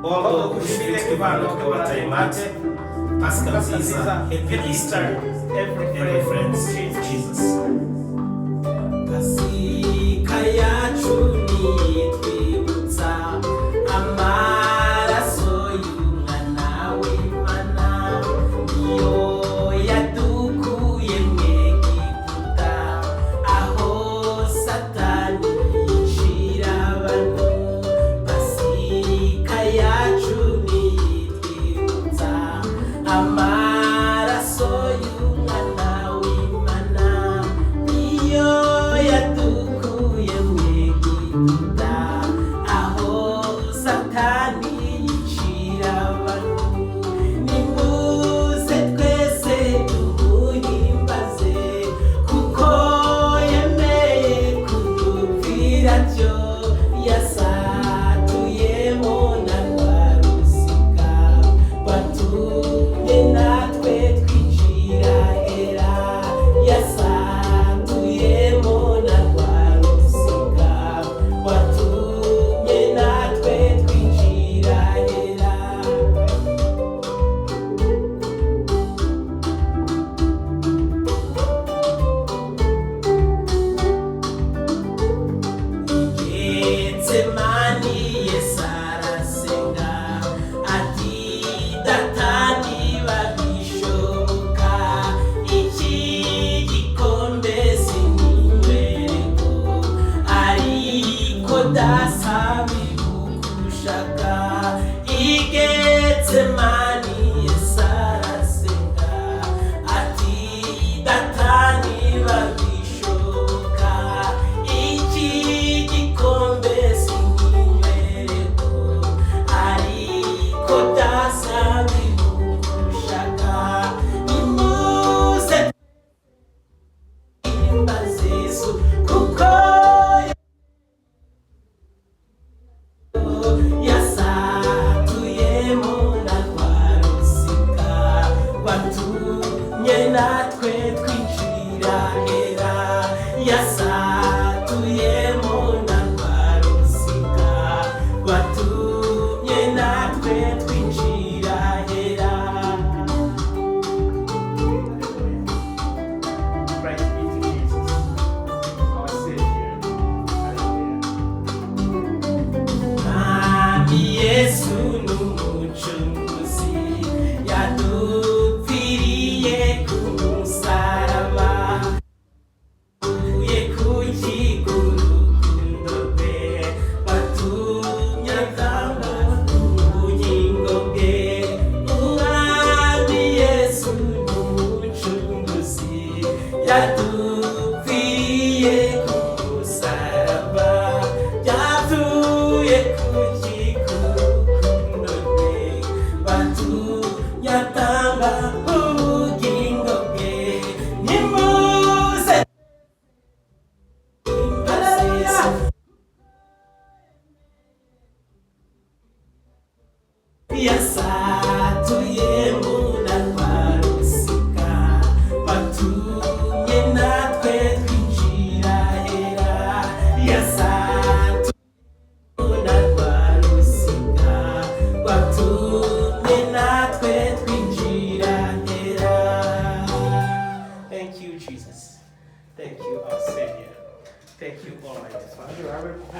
Bongo kushiriki kivano kwa taimate. Pascal Ziza, Happy Easter, every friends, Jesus. Kasika yacu nitwibutsa amaraso y'umwana w'Imana niyo yadukuye mu Egiputa aho Satani yicira abantu. Pasika yacu nitwibutsa amaraso y'umwana w'Imana niyo yadukuye mu Egiputa aho Satani yicira abantu. Nimuze twese tumuhimbaze kuko yemeye kudupfira byo yasatuyemo na rwa rusika rwatumye natwe twinjira hera. Yasatuyemo na rwa rusika rwatumye natwe twinjira hera. Getsemani Yesu arasenga ati data niba bishoboka iki gikombe sinkinyweko ariko dasa bigukushaka. I Getsemani Yesu arasenga ati data niba bishoboka iki gikombe sinkinyweko ariko dasa bigukushaka. Nimuze twihimbaze Yesu kuko